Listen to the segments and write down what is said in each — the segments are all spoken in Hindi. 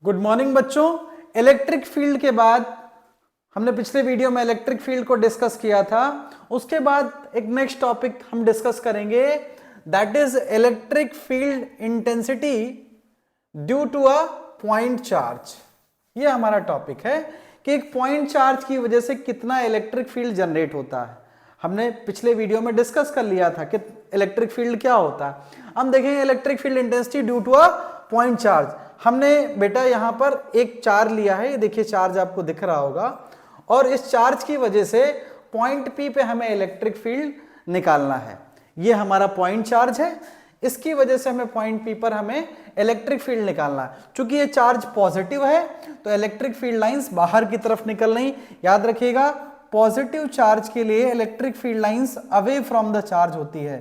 गुड मॉर्निंग बच्चों। इलेक्ट्रिक फील्ड के बाद हमने पिछले वीडियो में इलेक्ट्रिक फील्ड को डिस्कस किया था। उसके बाद एक नेक्स्ट टॉपिक हम डिस्कस करेंगे, that is electric field intensity due to a point charge. ये हमारा टॉपिक है कि एक पॉइंट चार्ज की वजह से कितना इलेक्ट्रिक फील्ड जनरेट होता है। हमने पिछले वीडियो में डिस्कस कर लिया था कि इलेक्ट्रिक फील्ड क्या होता है। हम देखेंगे electric field intensity due to a point charge. हमने बेटा यहां पर एक चार्ज लिया है, ये देखिए चार्ज आपको दिख रहा होगा, और इस चार्ज की वजह से पॉइंट पी पे हमें इलेक्ट्रिक फील्ड निकालना है। ये हमारा पॉइंट चार्ज है, इसकी वजह से हमें पॉइंट पी पर हमें इलेक्ट्रिक फील्ड निकालना है। चूंकि ये चार्ज पॉजिटिव है तो इलेक्ट्रिक फील्ड लाइंस बाहर की तरफ निकल रही। याद रखिएगा, पॉजिटिव चार्ज के लिए electric field lines away from the charge होती है,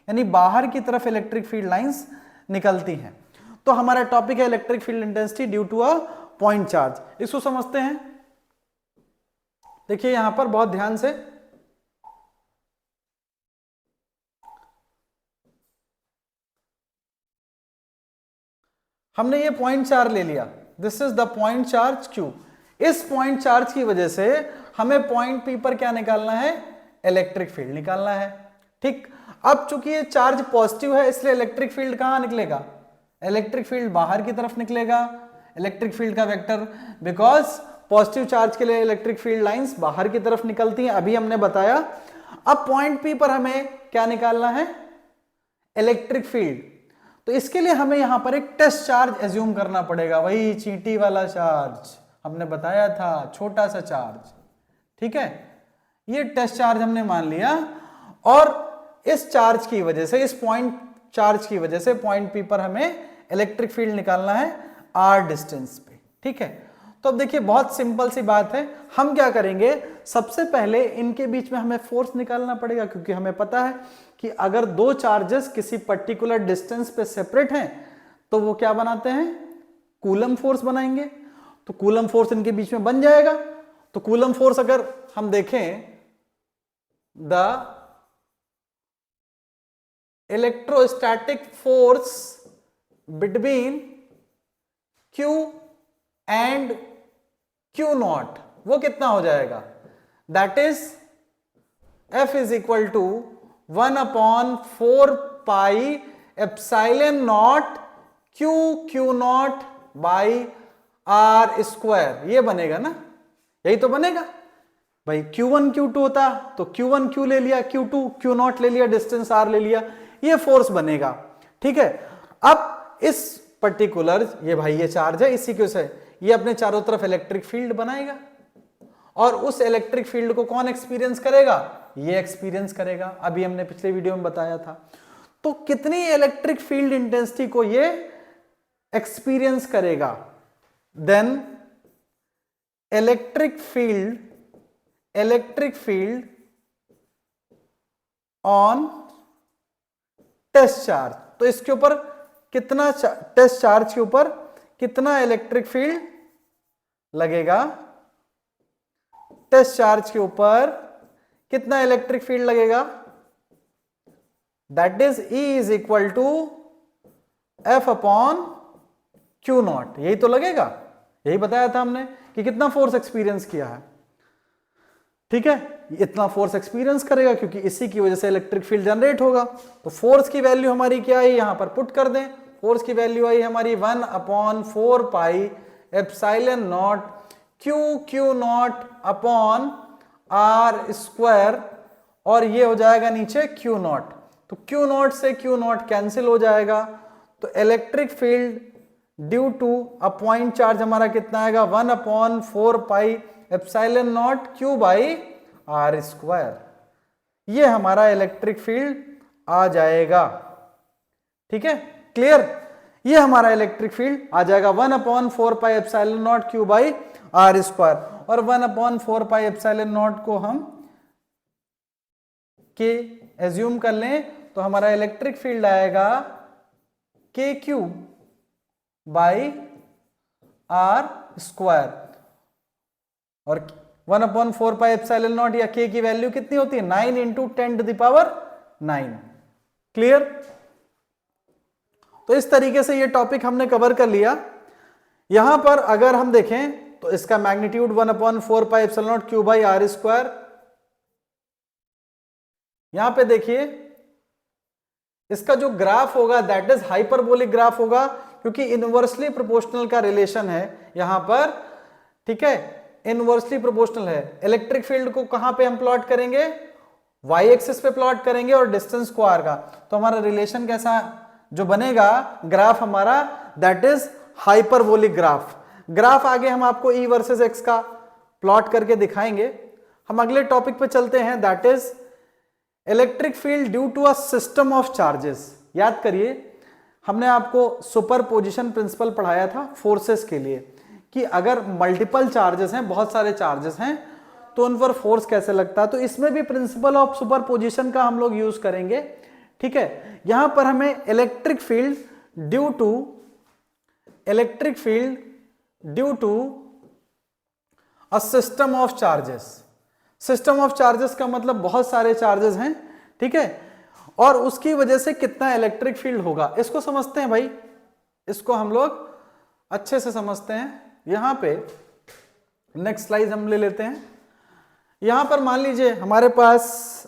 यानी बाहर की तरफ इलेक्ट्रिक फील्ड लाइंस निकलती हैं। तो हमारा टॉपिक है electric field intensity due to a point charge. इसको समझते हैं। देखिए यहां पर बहुत ध्यान से, हमने ये पॉइंट चार्ज ले लिया, this is the point charge Q। इस पॉइंट चार्ज की वजह से हमें पॉइंट P पर क्या निकालना है, इलेक्ट्रिक फील्ड निकालना है। ठीक, अब चूंकि ये चार्ज पॉजिटिव है इसलिए इलेक्ट्रिक फील्ड कहां निकलेगा, इलेक्ट्रिक फील्ड बाहर की तरफ निकलेगा। इलेक्ट्रिक फील्ड का वेक्टर, बिकॉज पॉजिटिव चार्ज के लिए इलेक्ट्रिक फील्ड लाइंस बाहर की तरफ निकलती हैं, अभी हमने बताया। अब पॉइंट P पर हमें क्या निकालना है, इलेक्ट्रिक फील्ड। तो इसके लिए हमें यहां पर एक टेस्ट चार्ज एज्यूम करना पड़ेगा, वही चींटी वाला चार्ज हमने बताया था, छोटा सा चार्ज। ठीक है, ये टेस्ट चार्ज हमने मान लिया, और इस चार्ज की वजह से, इस पॉइंट चार्ज की वजह से पॉइंट P पर हमें इलेक्ट्रिक फील्ड निकालना है r डिस्टेंस पे। ठीक है, तो अब देखिए बहुत सिंपल सी बात है। हम क्या करेंगे, सबसे पहले इनके बीच में हमें फोर्स निकालना पड़ेगा, क्योंकि हमें पता है कि अगर दो चार्जेस किसी पर्टिकुलर डिस्टेंस पे सेपरेट हैं तो वो क्या बनाते हैं, कूलम फोर्स बनाएंगे। तो कूलम फोर्स इनके बीच में बन जाएगा। तो कूलम फोर्स अगर हम देखें, the electrostatic force between Q and Q not, वो कितना हो जाएगा, that is F is equal to 1/4 pi epsilon not Q not by R square. ये बनेगा ना, यही तो बनेगा भाई। Q1 Q2 होता तो Q1 Q ले लिया, Q2 Q नॉट ले लिया, डिस्टेंस R ले लिया, ये फोर्स बनेगा। ठीक है, अब इस पर्टिकुलर, ये भाई ये चार्ज है, इसी के से ये अपने चारों तरफ इलेक्ट्रिक फील्ड बनाएगा, और उस इलेक्ट्रिक फील्ड को कौन एक्सपीरियंस करेगा, ये एक्सपीरियंस करेगा। अभी हमने पिछले वीडियो में बताया था। तो कितनी इलेक्ट्रिक फील्ड इंटेंसिटी को ये एक्सपीरियंस करेगा, then electric field on test charge. तो इसके ऊपर कितना, टेस्ट चार्ज के ऊपर कितना इलेक्ट्रिक फील्ड लगेगा, टेस्ट चार्ज के ऊपर कितना इलेक्ट्रिक फील्ड लगेगा, that is E is equal to F/Q not. यही तो लगेगा, यही बताया था हमने कि कितना फोर्स एक्सपीरियंस किया है। ठीक है, इतना फोर्स एक्सपीरियंस करेगा क्योंकि इसी की वजह से इलेक्ट्रिक फील्ड जनरेट होगा। तो फोर्स की वैल्यू हमारी क्या है, यहां पर पुट कर दें। फोर्स की वैल्यू आई हमारी 1/4 पाई एप्सिलॉन नॉट Q नॉट अपॉन R स्क्वायर, और ये हो जाएगा नीचे Q नॉट। तो Q नॉट से Q नॉट कैंसिल हो जाएगा। तो electric field due to a point charge हमारा कितना आएगा, 1/4 pi epsilon not Q by R square. ये हमारा इलेक्ट्रिक फील्ड आ जाएगा। ठीक है, क्लियर, ये हमारा इलेक्ट्रिक फील्ड आ जाएगा 1/4 pi epsilon not Q by R square. और 1/4 पाई एप्सिलॉन नॉट को हम के एज्यूम कर लें तो हमारा इलेक्ट्रिक फील्ड आएगा KQ बाई R स्क्वायर। और 1/4 पाई एप्सिलॉन नॉट या K की वैल्यू कितनी होती है, 9 × 10⁹9। क्लियर। तो इस तरीके से ये टॉपिक हमने कवर कर लिया यहां पर अगर हम देखें तो इसका मैग्नीट्यूड 1/4πε0 q/r²। यहां पे देखिए इसका जो ग्राफ होगा दैट इज हाइपरबोलिक ग्राफ होगा, क्योंकि इनवर्सली प्रोपोर्शनल का रिलेशन है यहां पर, ठीक है, इनवर्सली प्रोपोर्शनल है। इलेक्ट्रिक फील्ड को कहां पे हम प्लॉट करेंगे, वाई एक्सिस पे प्लॉट करेंगे और डिस्टेंस को आर का, तो हमारा रिलेशन कैसा जो बनेगा ग्राफ हमारा, that is hyperbolic graph. Graph आगे हम आपको ई वर्सेस एक्स का प्लॉट करके दिखाएंगे। हम अगले टॉपिक पे चलते हैं, that is electric field due to a system of charges. याद करिए हमने आपको सुपरपोजिशन प्रिंसिपल पढ़ाया था फोर्सेस के लिए, कि अगर मल्टीपल चार्जेस हैं, बहुत सारे चार्जेस हैं, तो उन पर फोर्स कैसे लगता है। तो इसमें भी प्रिंसिपल ऑफ सुपरपोजिशन का हम लोग यूज करेंगे, ठीक है। यहां पर हमें electric field due to a system of charges. System of charges का मतलब बहुत सारे चार्जेस हैं, ठीक है, और उसकी वजह से कितना इलेक्ट्रिक फील्ड होगा इसको समझते हैं भाई, इसको हम लोग अच्छे से समझते हैं। यहां पे नेक्स्ट स्लाइड हम ले लेते हैं। यहां पर मान लीजिए हमारे पास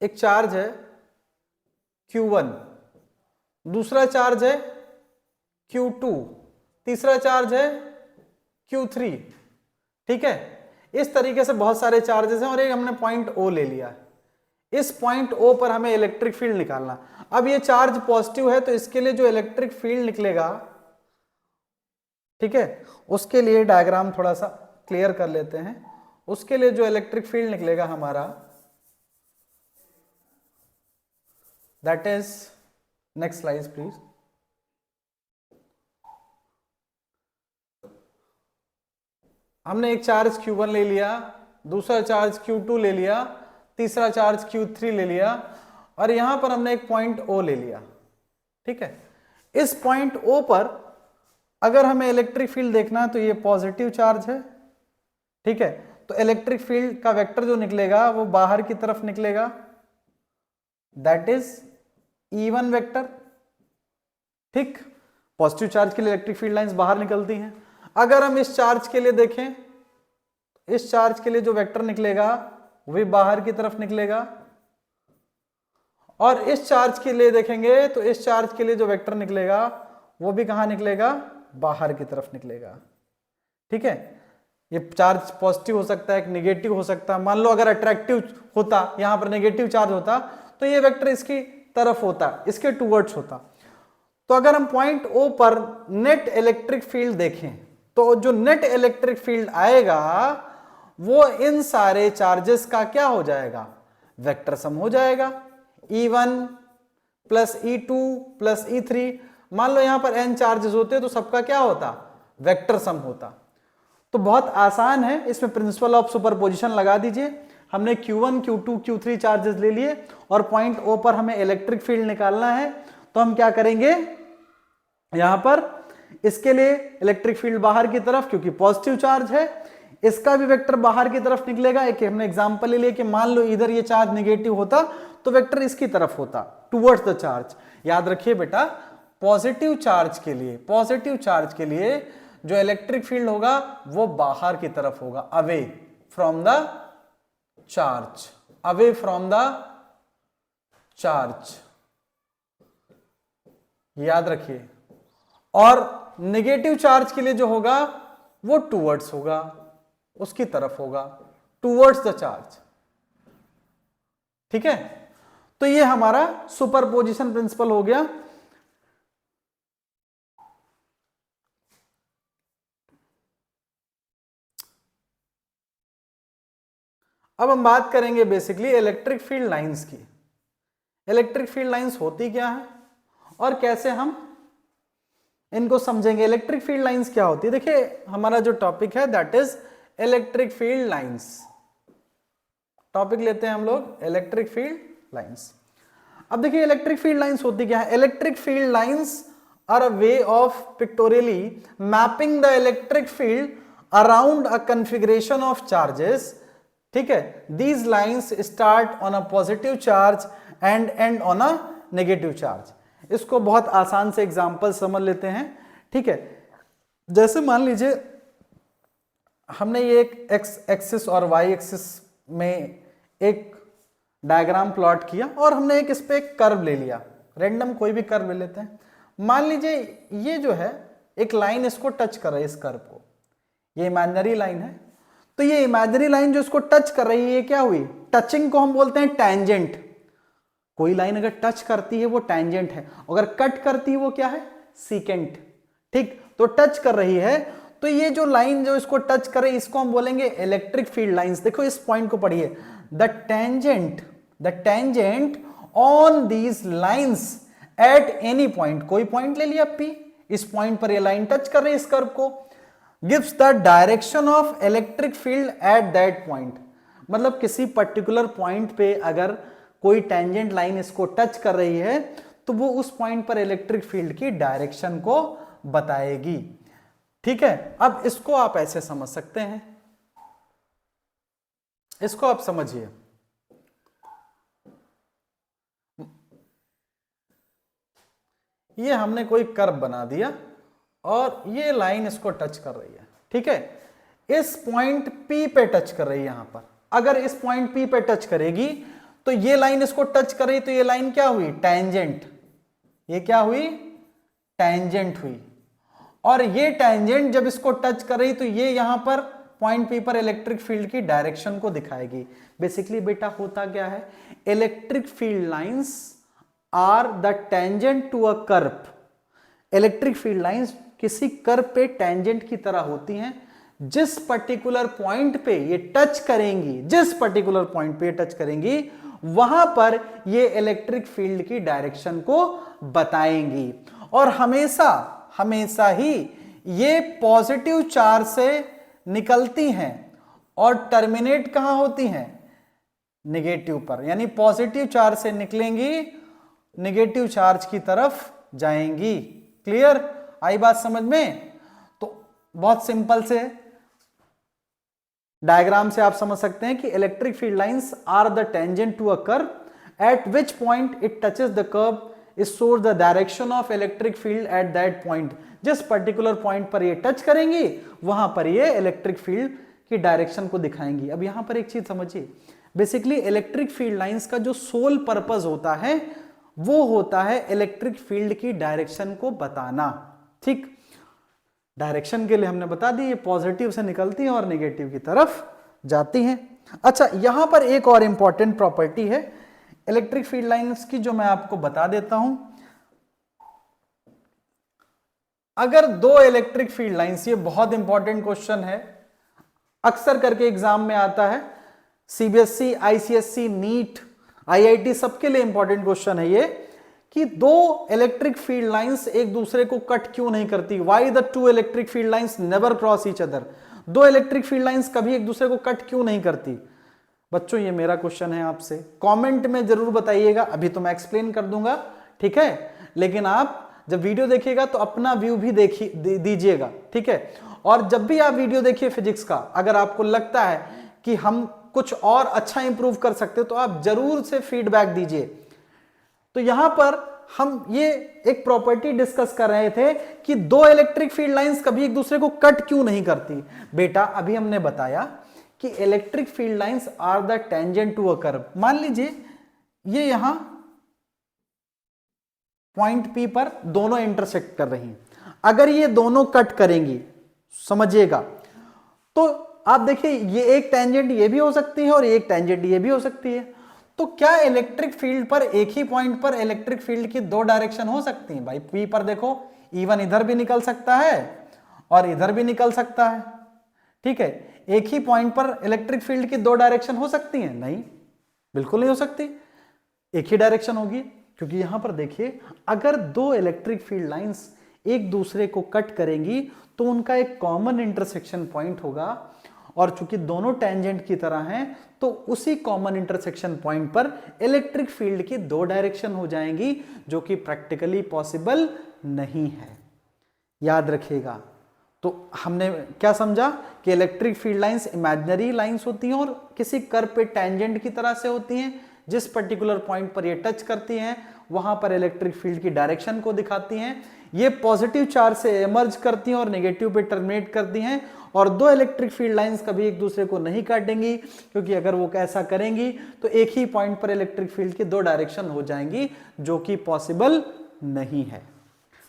एक चार्ज है Q1, दूसरा चार्ज है Q2, तीसरा चार्ज है Q3, ठीक है। इस तरीके से बहुत सारे चार्जेस हैं और एक हमने पॉइंट O ले लिया। इस पॉइंट O पर हमें इलेक्ट्रिक फील्ड निकालना। अब ये चार्ज पॉजिटिव है तो इसके लिए जो इलेक्ट्रिक फील्ड निकलेगा, ठीक है, उसके लिए डायग्राम थोड़ा सा क्लियर कर लेते हैं। उसके लिए जो इलेक्ट्रिक फील्ड निकलेगा हमारा, that is, next slide please. हमने एक चार्ज Q1 ले लिया, दूसरा चार्ज Q2 ले लिया, तीसरा चार्ज Q3 ले लिया और यहां पर हमने एक पॉइंट O ले लिया, ठीक है। इस पॉइंट O पर अगर हमें इलेक्ट्रिक फील्ड देखना है तो ये पॉजिटिव चार्ज है, ठीक है, तो इलेक्ट्रिक फील्ड का वेक्टर जो निकलेगा वो बाहर की तरफ निकलेगा, दैट इज E1 वेक्टर, ठीक। पॉजिटिव चार्ज के लिए इलेक्ट्रिक फील्ड लाइंस बाहर निकलती हैं। अगर हम इस चार्ज के लिए देखें, इस चार्ज के लिए जो वेक्टर निकलेगा वो भी बाहर की तरफ निकलेगा, और इस चार्ज के लिए देखेंगे तो इस चार्ज के लिए जो वेक्टर निकलेगा वो भी कहां निकलेगा, बाहर की तरफ निकलेगा, ठीक है। ये चार्ज पॉजिटिव हो सकता है, एक नेगेटिव हो सकता है। मान लो अगर अट्रैक्टिव होता, यहां पर नेगेटिव चार्ज होता तो ये वेक्टर इसकी तरफ होता, इसके टूवर्ड्स होता। तो अगर हम पॉइंट O पर नेट इलेक्ट्रिक फील्ड देखें तो जो नेट इलेक्ट्रिक फील्ड आएगा वो इन सारे चार्जेस का क्या हो जाएगा, वेक्टर सम हो जाएगा। E1 plus E2 plus E3, मान लो यहां पर n चार्जेस होते तो सबका क्या होता, वेक्टर सम होता। तो बहुत आसान है, इसमें प्रिंसिपल ऑफ सुपरपोजिशन लगा दीजिए। हमने Q1, Q2, Q3 चार्जेस ले लिए और पॉइंट O पर हमें इलेक्ट्रिक फील्ड निकालना है, तो हम क्या करेंगे, यहां पर इसके लिए इलेक्ट्रिक फील्ड बाहर की तरफ, क्योंकि पॉजिटिव चार्ज है, इसका भी वेक्टर बाहर की तरफ निकलेगा। एक हमने एग्जांपल ले लिया कि मान लो इधर ये चार्ज नेगेटिव होता तो वेक्टर इसकी तरफ होता, टुवर्ड्स द चार्ज। याद रखिए बेटा, पॉजिटिव चार्ज के लिए जो इलेक्ट्रिक फील्ड होगा वो बाहर की तरफ होगा, अवे फ्रॉम द चार्ज, याद रखिए। और नेगेटिव चार्ज के लिए जो होगा वो टुवर्ड्स होगा, उसकी तरफ होगा, टुवर्ड्स द चार्ज, ठीक है। तो ये हमारा सुपरपोजिशन प्रिंसिपल हो गया। अब हम बात करेंगे बेसिकली इलेक्ट्रिक फील्ड लाइंस की। इलेक्ट्रिक फील्ड लाइंस होती क्या है और कैसे हम इनको समझेंगे। इलेक्ट्रिक फील्ड लाइंस क्या होती है, देखिए हमारा जो टॉपिक है that is electric field lines. Topic लेते हैं हम लोग इलेक्ट्रिक फील्ड लाइंस। अब देखिए इलेक्ट्रिक फील्ड लाइंस होती क्या है। Electric field lines are a way of pictorially mapping the electric field around a configuration of charges, ठीक है। These lines start on a positive charge and end on a negative charge. इसको बहुत आसान से एग्जांपल समझ लेते हैं, ठीक है। जैसे मान लीजिए हमने ये एक एक्स एक्सिस और वाई एक्सिस में एक डायग्राम प्लॉट किया और हमने इस पे एक कर्व ले लिया, रैंडम कोई भी कर्व ले लेते हैं। मान लीजिए ये जो है एक लाइन इसको टच कर रही है, इस कर्व को, ये इमेजिनरी लाइन है। तो ये इमेजिनरी लाइन जो इसको टच कर रही है ये क्या हुई, टचिंग को हम बोलते हैं टैंजेंट। कोई लाइन अगर टच करती है वो टैंजेंट है, अगर कट करती है वो क्या है, सीकेंट। ठीक, तो टच कर रही है, तो ये जो लाइन जो इसको टच करे इसको हम बोलेंगे इलेक्ट्रिक फील्ड लाइंस। देखो इस पॉइंट को पढ़िए, the tangent on these lines eight any point, कोई पॉइंट ले लिया P, इस पॉइंट पर ये लाइन टच कर रही है इस कर्व को, gives the direction of electric field at that point. मतलब किसी पर्टिकुलर पॉइंट पे अगर कोई टेंजेंट लाइन इसको टच कर रही है तो वो उस पॉइंट पर इलेक्ट्रिक फील्ड की डायरेक्शन को बताएगी। ठीक है, अब इसको आप ऐसे समझ सकते हैं, इसको आप समझिए, ये हमने कोई कर्व बना दिया और ये लाइन इसको टच कर रही है। ठीक है, इस पॉइंट P पे टच कर रही है। यहां पर अगर इस पॉइंट P पे टच करेगी तो ये लाइन इसको टच कर रही, तो ये लाइन क्या हुई, टैंजेंट। ये क्या हुई, टैंजेंट हुई। और ये टैंजेंट जब इसको टच कर रही तो ये यहां पर पॉइंट P पर इलेक्ट्रिक फील्ड की डायरेक्शन को दिखाएगी। बेसिकली बेटा होता क्या है, electric field lines are the tangent to a curve. Electric field lines किसी कर्व पे टेंजेंट की तरह होती हैं। जिस पर्टिकुलर पॉइंट पे ये टच करेंगी, जिस पर्टिकुलर पॉइंट पे टच करेंगी वहां पर ये इलेक्ट्रिक फील्ड की डायरेक्शन को बताएंगी। और हमेशा हमेशा ही ये पॉजिटिव चार्ज से निकलती हैं और टर्मिनेट कहां होती हैं, नेगेटिव पर। यानी पॉजिटिव चार्ज से निकलेंगी, नेगेटिव चार्ज की तरफ जाएंगी। क्लियर, आई बात समझ में? तो बहुत सिंपल से डायग्राम से आप समझ सकते हैं कि electric field lines are the tangent to a curve at which point it touches the curve is shows the direction of electric field at that point. जिस पर्टिकुलर पॉइंट पर ये टच करेंगी वहां पर ये इलेक्ट्रिक फील्ड की डायरेक्शन को दिखाएंगी। अब यहां पर एक चीज समझिए, बेसिकली इलेक्ट्रिक फील्ड लाइंस का जो सोल पर्पस होता है वो होता है इलेक्ट्रिक फील्ड की डायरेक्शन को बताना। ठीक, डायरेक्शन के लिए हमने बता दी, ये पॉजिटिव से निकलती है और नेगेटिव की तरफ जाती हैं। अच्छा, यहां पर एक और इंपॉर्टेंट प्रॉपर्टी है इलेक्ट्रिक फील्ड लाइंस की जो मैं आपको बता देता हूं। अगर दो इलेक्ट्रिक फील्ड लाइंस, ये बहुत इंपॉर्टेंट क्वेश्चन है, अक्सर करके एग्जाम में आता है, सीबीएसई, आईसीएसई, नीट, आईआईटी सबके लिए इंपॉर्टेंट क्वेश्चन है ये, कि दो इलेक्ट्रिक फील्ड लाइंस एक दूसरे को कट क्यों नहीं करती। Why the two electric field lines never cross each other. दो इलेक्ट्रिक फील्ड लाइंस कभी एक दूसरे को कट क्यों नहीं करती। बच्चों ये मेरा क्वेश्चन है आपसे, कमेंट में जरूर बताइएगा। अभी तो मैं एक्सप्लेन कर दूंगा, ठीक है, लेकिन आप जब वीडियो देखिएगा तो अपना व्यू भी दीजिएगा, ठीक है। और जब भी आप वीडियो देखिए फिजिक्स का, अगर आपको लगता है कि हम कुछ और अच्छा इंप्रूव कर सकते हो तो आप जरूर से फीडबैक दीजिए। तो यहां पर हम ये एक प्रॉपर्टी डिस्कस कर रहे थे कि दो इलेक्ट्रिक फील्ड लाइंस कभी एक दूसरे को कट क्यों नहीं करती। बेटा अभी हमने बताया कि electric field lines are the tangent to a curve. मान लीजिए ये यहां पॉइंट P पर दोनों इंटरसेक्ट कर रही हैं, अगर ये दोनों कट करेंगी, समझिएगा, तो आप देखिए ये एक टेंजेंट ये भी हो सकती है और एक टेंजेंट ये भी हो सकती है। तो क्या इलेक्ट्रिक फील्ड पर एक ही पॉइंट पर इलेक्ट्रिक फील्ड की दो डायरेक्शन हो सकती हैं? भाई P पर देखो, E1 इधर भी निकल सकता है और इधर भी निकल सकता है, ठीक है। एक ही पॉइंट पर इलेक्ट्रिक फील्ड की दो डायरेक्शन हो सकती हैं? नहीं, बिल्कुल नहीं हो सकती, एक ही डायरेक्शन होगी। क्योंकि यहां पर देखिए, अगर दो इलेक्ट्रिक फील्ड लाइंस एक दूसरे को कट करेंगी तो उनका एक कॉमन इंटरसेक्शन पॉइंट होगा, और चूंकि दोनों टेंजेंट की तरह हैं तो उसी कॉमन इंटरसेक्शन पॉइंट पर इलेक्ट्रिक फील्ड की दो डायरेक्शन हो जाएंगी, जो कि प्रैक्टिकली पॉसिबल नहीं है। याद रखिएगा। तो हमने क्या समझा कि electric field lines imaginary lines होती हैं और किसी कर्व पे टेंजेंट की तरह से होती हैं, जिस पर्टिकुलर पॉइंट पर ये टच करती हैं वहां पर इलेक्ट्रिक फील्ड की डायरेक्शन को दिखाती हैं। ये पॉजिटिव चार्ज से इमर्ज करती हैं और नेगेटिव पे टर्मिनेट करती हैं, और दो इलेक्ट्रिक फील्ड लाइंस कभी एक दूसरे को नहीं काटेंगी, क्योंकि अगर वो ऐसा करेंगी तो एक ही पॉइंट पर इलेक्ट्रिक फील्ड की दो डायरेक्शन हो जाएंगी, जो कि पॉसिबल नहीं है।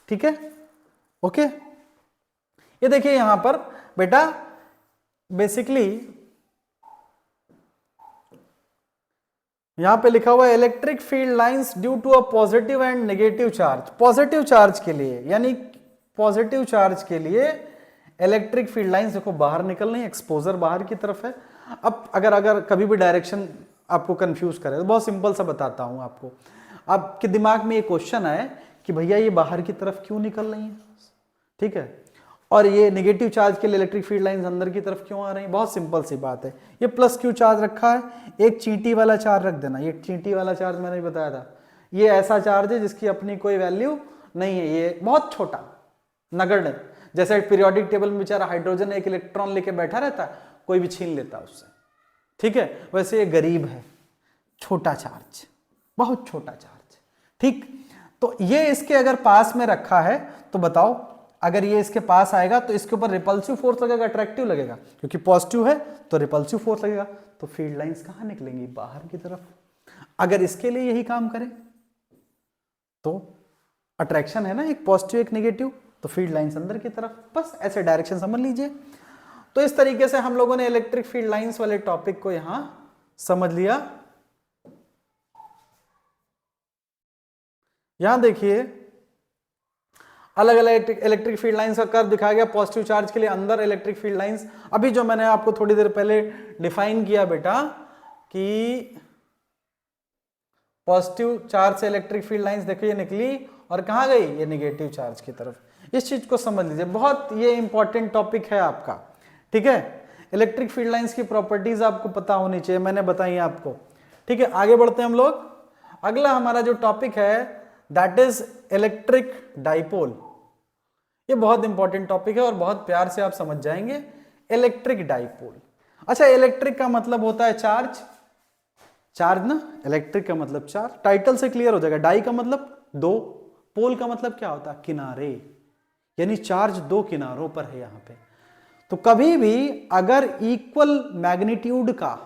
ठीक है, ओके। ये देखिए यहां पर बेटा बेसिकली यहां पे लिखा हुआ है electric field lines due to a positive and negative charge. Positive charge के लिए, यानी पॉजिटिव चार्ज के लिए इलेक्ट्रिक फील्ड लाइंस देखो बाहर निकल रही है, एक्सपोजर बाहर की तरफ है। अब अगर कभी भी डायरेक्शन आपको कंफ्यूज करे तो बहुत सिंपल सा बताता हूं आपको। आपके दिमाग में ये क्वेश्चन आए कि भैया ये बाहर की तरफ क्यों निकल रही है, ठीक है, और ये नेगेटिव चार्ज के लिए इलेक्ट्रिक फील्ड लाइंस अंदर की तरफ क्यों आ रही हैं? बहुत सिंपल सी बात है, ये प्लस क्यू चार्ज रखा है, एक चींटी वाला चार्ज रख देना। ये चींटी वाला चार्ज मैंने बताया था, ये ऐसा चार्ज है जिसकी अपनी कोई वैल्यू नहीं है, ये बहुत छोटा नगण्य, जैसे पीरियोडिक टेबल में बेचारा हाइड्रोजन एक इलेक्ट्रॉन लेके बैठा रहता है, कोई भी छीन लेता है उससे, ठीक है, वैसे ये गरीब है, छोटा चार्ज, बहुत छोटा चार्ज। ठीक, तो ये इसके अगर पास में रखा है तो बताओ, अगर ये इसके पास आएगा तो इसके ऊपर रिपल्सिव फोर्स लगेगा, अट्रैक्टिव लगेगा, क्योंकि पॉजिटिव है तो रिपल्सिव फोर्स लगेगा, तो फील्ड लाइंस कहां निकलेंगी? बाहर की तरफ। अगर इसके लिए यही काम करें तो अट्रैक्शन है ना, एक पॉजिटिव एक नेगेटिव, तो फील्ड लाइंस अंदर की तरफ, बस ऐसे डायरेक्शन समझ लीजिए। तो इस तरीके से हम लोगों ने इलेक्ट्रिक फील्ड लाइंस वाले टॉपिक को यहां समझ लिया। यहां देखिए अलग अलग इलेक्ट्रिक फील्ड लाइंस का कर्व दिखाया गया। पॉजिटिव चार्ज के लिए अंदर इलेक्ट्रिक फील्ड लाइंस, अभी जो मैंने आपको थोड़ी देर पहले डिफाइन किया बेटा कि पॉजिटिव चार्ज से इलेक्ट्रिक फील्ड लाइंस देखिए निकली और कहां गई? ये नेगेटिव चार्ज की तरफ। इस चीज को समझ लीजिए, बहुत ये इंपॉर्टेंट टॉपिक है आपका, ठीक है। इलेक्ट्रिक फील्ड लाइंस की प्रॉपर्टीज आपको पता होनी चाहिए, मैंने बताई आपको, ठीक है। आगे बढ़ते हैं हम लोग। अगला हमारा जो टॉपिक है दैट इज इलेक्ट्रिक डाइपोल। ये बहुत इंपॉर्टेंट टॉपिक है और बहुत प्यार से आप समझ जाएंगे। इलेक्ट्रिक डाइपोल, अच्छा, इलेक्ट्रिक का मतलब होता है चार्ज, चार्ज ना, इलेक्ट्रिक का मतलब चार्ज, टाइटल से क्लियर हो जाएगा। डाई का मतलब दो, पोल का मतलब क्या होता है? किनारे, यानी चार्ज दो किनारों पर है यहां पे। तो कभी भी अगर इक्वल मैग्नीट्यूड का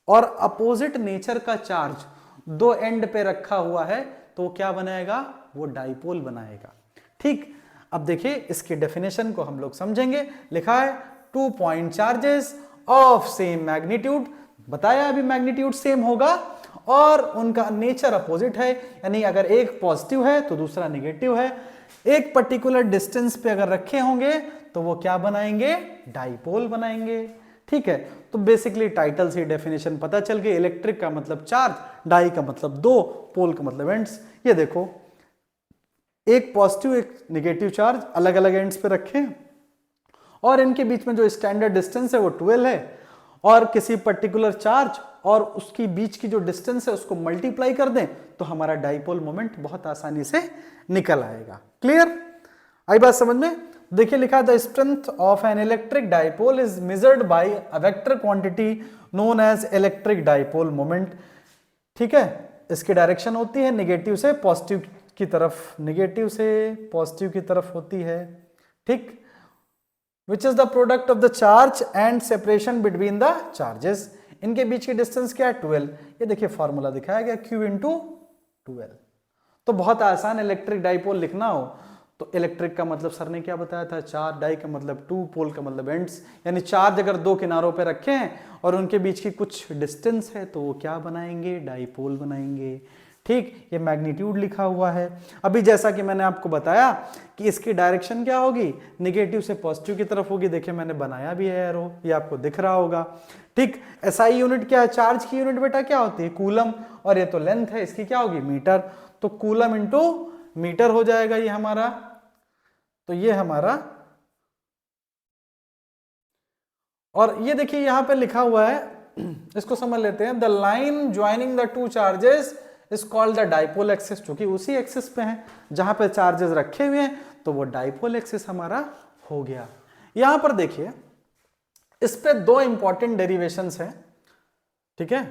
और अपोजिट नेचर का चार्ज दो एंड पे रखा हुआ है तो क्या बनाएगा? वो डाइपोल बनाएगा। ठीक, अब देखिए इसकी डेफिनेशन को हम लोग समझेंगे। लिखा है two point charges of same magnitude, बताया अभी मैग्नीट्यूड सेम होगा और उनका नेचर अपोजिट है, यानी अगर एक पॉजिटिव है तो दूसरा नेगेटिव है, एक पर्टिकुलर डिस्टेंस पे अगर रखे होंगे तो वो क्या बनाएंगे? डाइपोल बनाएंगे। ठीक है, तो बेसिकली टाइटल से डेफिनेशन पता चल गई। इलेक्ट्रिक का मतलब चार्ज, डाई का मतलब दो, पोल का मतलब एंड्स। ये देखो एक पॉजिटिव एक नेगेटिव चार्ज अलग अलग एंड्स पे रखें और इनके बीच में जो स्टैंडर्ड डिस्टेंस है वो 12 है, और किसी पर्टिकुलर चार्ज और उसकी बीच की जो डिस्टेंस है उसको मल्टीप्लाई कर दें तो हमारा डाइपोल मोमेंट बहुत आसानी से निकल आएगा। क्लियर? आई बात समझ में? देखिए लिखा the strength of an electric dipole is measured by a vector quantity known as electric dipole moment. ठीक है, इसकी डायरेक्शन होती है नेगेटिव से पॉजिटिव की तरफ, नेगेटिव से पॉजिटिव की तरफ होती है। ठीक, which is the product of the charge and separation between the charges. इनके बीच की डिस्टेंस क्या है? 12। ये देखिए फॉर्मूला दिखाया गया Q इंटू 12। तो बहुत आसान, इलेक्ट्रिक डाइपोल लिखना हो तो इलेक्ट्रिक का मतलब सर ने क्या बताया था? चार्ज, डाई का मतलब टू, पोल का मतलब एंड्स, यानी चार्ज अगर दो किनारों पे रखे हैं और उनके बीच की कुछ डिस्टेंस है तो वो क्या बनाएंगे? डाइपोल बनाएंगे। ठीक, ये मैग्नीट्यूड लिखा हुआ है। अभी जैसा कि मैंने आपको बताया कि इसकी डायरेक्शन क्या होगी? नेगेटिव से पॉजिटिव की तरफ होगी। देखिए मैंने बनाया भी है एरो, ये आपको दिख रहा होगा। ठीक, एसआई यूनिट क्या है? चार्ज की यूनिट बेटा क्या होती है? कूलम, और ये तो लेंथ है, इसकी क्या होगी? मीटर। तो कूलम इंटू मीटर हो जाएगा ये हमारा। तो ये हमारा, और ये देखिए यहां पे लिखा हुआ है, इसको समझ लेते हैं। The line joining the two charges is called the dipole axis, क्योंकि उसी एक्सिस पे है जहां पे चार्जेस रखे हुए हैं तो वो डाइपोल एक्सिस हमारा हो गया। यहां पर देखिए इस पे दो इंपॉर्टेंट डेरिवेशंस हैं। ठीक है,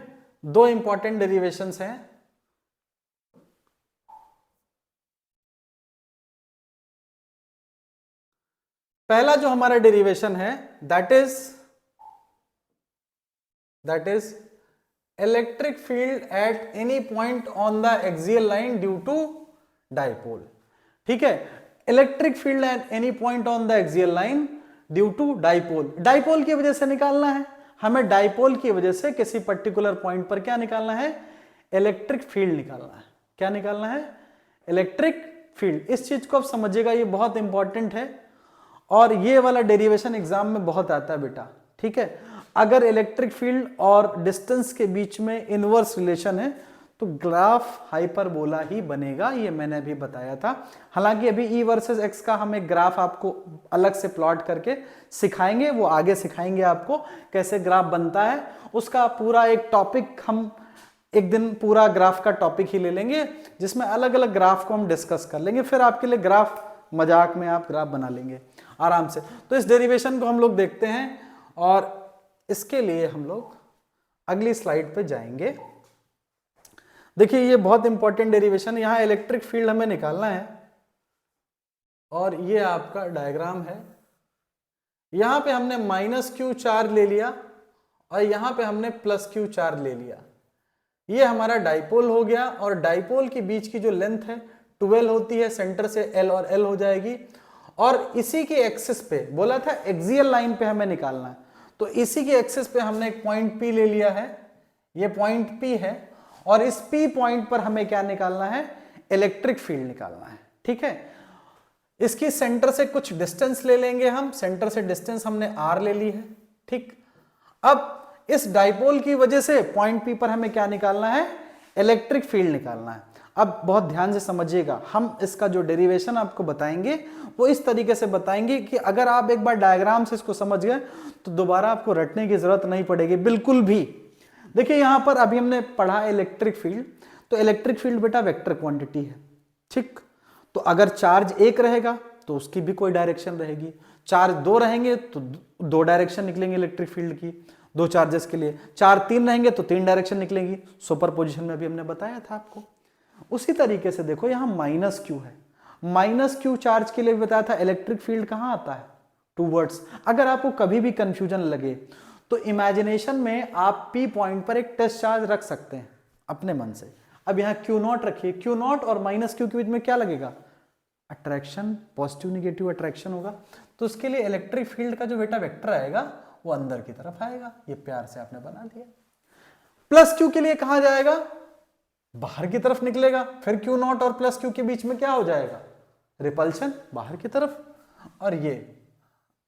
दो इंपॉर्टेंट डेरिवेशंस हैं। पहला जो हमारा डेरिवेशन है that is electric field at any point on the axial line due to dipole. ठीक है, electric field at any point on the axial line due to dipole. Dipole की वजह से निकालना है हमें, डाइपोल की वजह से किसी पर्टिकुलर पॉइंट पर क्या निकालना है, इलेक्ट्रिक फील्ड निकालना है। क्या निकालना है, इलेक्ट्रिक फील्ड। इस चीज को आप समझिएगा, ये बहुत इंपॉर्टेंट है और ये वाला डेरिवेशन एग्जाम में बहुत आता है बेटा। ठीक है, अगर इलेक्ट्रिक फील्ड और डिस्टेंस के बीच में इनवर्स रिलेशन है तो ग्राफ हाइपरबोला ही बनेगा, ये मैंने अभी बताया था। हालांकि अभी ई वर्सेस एक्स का हम एक ग्राफ आपको अलग से प्लॉट करके सिखाएंगे, वो आगे सिखाएंगे आपको कैसे ग्राफ बनता है। उसका पूरा एक टॉपिक हम एक दिन पूरा ग्राफ का टॉपिक ही ले लेंगे जिसमें अलग अलग ग्राफ को हम डिस्कस कर लेंगे, फिर आपके लिए ग्राफ मजाक में आप ग्राफ बना लेंगे आराम से। तो इस डेरिवेशन को हम लोग देखते हैं और इसके लिए हम लोग अगली स्लाइड पे जाएंगे। देखिए ये बहुत इंपॉर्टेंट डेरिवेशन, यहां इलेक्ट्रिक फील्ड हमें निकालना है और ये आपका डायग्राम है। यहां पे हमने -q चार्ज ले लिया और यहां पे हमने +q चार्ज ले लिया। ये हमारा डाइपोल हो गया और डाइपोल के बीच की जो लेंथ है 12 होती है, सेंटर से L और L हो जाएगी। और इसी के एक्सिस पे बोला था एक्सियल लाइन पे हमें निकालना है, तो इसी के एक्सिस पे हमने एक पॉइंट P ले लिया है, ये पॉइंट P है और इस P पॉइंट पर हमें क्या निकालना है, इलेक्ट्रिक फील्ड निकालना है। ठीक है, इसकी सेंटर से कुछ डिस्टेंस ले लेंगे हम, सेंटर से डिस्टेंस हमने r ले ली है। ठीक, अब इस डाइपोल की वजह से पॉइंट P पर हमें क्या निकालना है, इलेक्ट्रिक फील्ड निकालना है। अब बहुत ध्यान से समझिएगा, हम इसका जो डेरिवेशन आपको बताएंगे वो इस तरीके से बताएंगे कि अगर आप एक बार डायग्राम से इसको समझ गए तो दोबारा आपको रटने की जरूरत नहीं पड़ेगी बिल्कुल भी। देखिए यहां पर अभी हमने पढ़ा इलेक्ट्रिक फील्ड, तो इलेक्ट्रिक फील्ड बेटा वेक्टर क्वांटिटी है। ठीक, तो अगर चार्ज 1 रहेगा तो उसकी भी कोई डायरेक्शन रहेगी, चार्ज 2 रहेंगे तो 2 डायरेक्शन निकलेंगे इलेक्ट्रिक फील्ड की, 2 चार्जेस के लिए। चार्ज 3 रहेंगे तो 3 डायरेक्शन निकलेंगी, सुपरपोजिशन में भी हमने बताया था आपको। उसी तरीके से देखो यहां -q है, -q चार्ज के लिए भी बताया था इलेक्ट्रिक फील्ड कहां आता है, टूवर्ड्स। अगर आपको कभी भी कंफ्यूजन लगे तो इमेजिनेशन में आप P पॉइंट पर एक टेस्ट चार्ज रख सकते हैं अपने मन से। अब यहां Q0 रखिए, Q0 और -q के बीच में क्या लगेगा, अट्रैक्शन, पॉजिटिव निगेटिव अट्रैक्शन होगा। तो उसके लिए इलेक्ट्रिक फील्ड का जो बेटा वेक्टर आएगा वो अंदर की तरफ आएगा, ये प्यार से आपने बना दिया। +q के लिए कहां जाएगा, बाहर की तरफ निकलेगा, फिर Q0 और +q के बीच में क्या हो जाएगा, रिपल्शन, बाहर की तरफ। और ये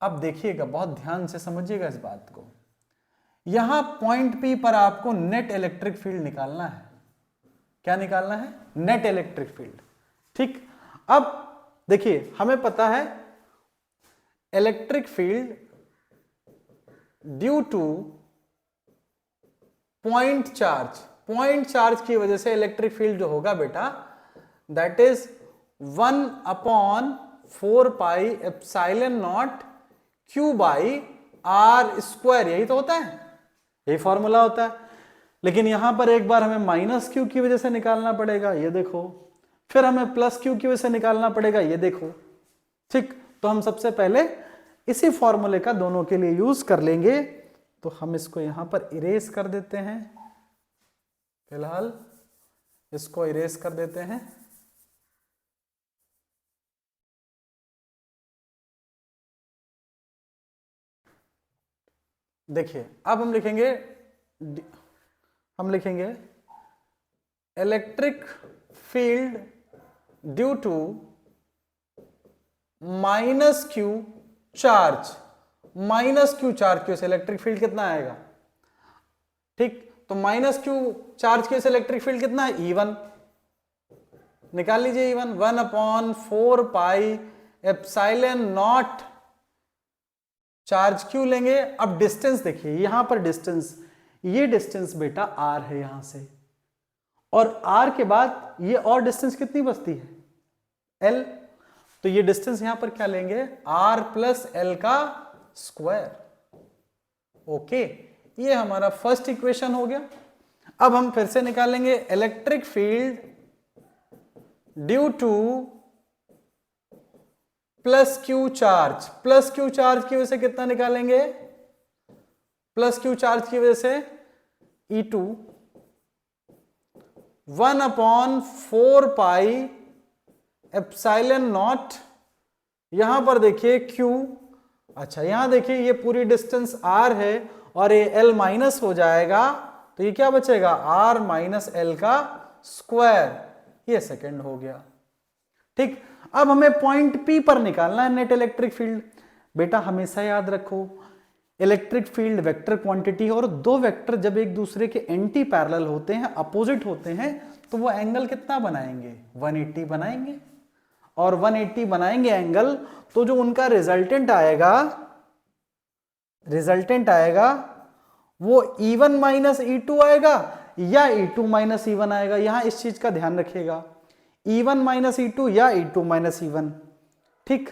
अब देखिएगा, बहुत ध्यान से समझिएगा इस बात को, यहां पॉइंट P पर आपको नेट इलेक्ट्रिक फील्ड निकालना है। क्या निकालना है, नेट इलेक्ट्रिक फील्ड। ठीक, अब देखिए हमें पता है electric field due two point charge की वजह से इलेक्ट्रिक फील्ड जो होगा बेटा that is 1/4 pi epsilon not q by r square, यही तो होता है, यही फॉर्मूला होता है। लेकिन यहां पर एक बार हमें -q की वजह से निकालना पड़ेगा, ये देखो, फिर हमें +q की वजह से निकालना पड़ेगा, ये देखो। ठीक, तो हम सबसे पहले इसी फॉर्मूले का दोनों के लिए यूज कर लेंगे। तो हम इसको यहां पर इरेज कर देते हैं, फिलहाल इसको इरेज कर देते हैं। देखिए अब हम लिखेंगे electric field due to -q charge, -q charge की वजह से इलेक्ट्रिक फील्ड कितना आएगा। ठीक, तो -q चार्ज की वजह से इलेक्ट्रिक फील्ड कितना है, E1 निकाल लीजिए, E1 1/4 pi epsilon not, charge q लेंगे। अब डिस्टेंस देखिए, यहां पर डिस्टेंस, ये डिस्टेंस बेटा r है यहां से, और r के बाद ये और डिस्टेंस कितनी बचती है, l। तो ये डिस्टेंस यहां पर क्या लेंगे, r + l का स्क्वायर। ओके, ये हमारा फर्स्ट इक्वेशन हो गया। अब हम फिर से निकालेंगे electric field due two plus Q charge. Plus Q charge की वजह से कितना निकालेंगे? प्लस क्यू चार्ज की वजह से E2 1/4 एप्सिलॉन नॉट। यहां पर देखिए Q, अच्छा यहां देखिए ये पूरी डिस्टेंस R है और ये L माइनस हो जाएगा, तो ये क्या बचेगा? R माइनस L का स्क्वायर, ये सेकंड हो गया। ठीक, अब हमें पॉइंट P पर निकालना है नेट इलेक्ट्रिक फील्ड। बेटा हमेशा याद रखो, इलेक्ट्रिक फील्ड वेक्टर क्वांटिटी, और दो वेक्टर जब एक दूसरे के एंटी पैरेलल होते हैं, अपोजिट होते हैं, तो वो एंगल कितना बनाएंगे? 180 बनाएंगे। और 180 बनाएंगे एंगल, तो जो उनका रिजल्टेंट आएगा वो E1 माइनस E2 आएगा या E2 माइनस E1 आएगा। यहां इस चीज का ध्यान रखिएगा, E1 माइनस E2 या E2 माइनस E1। ठीक,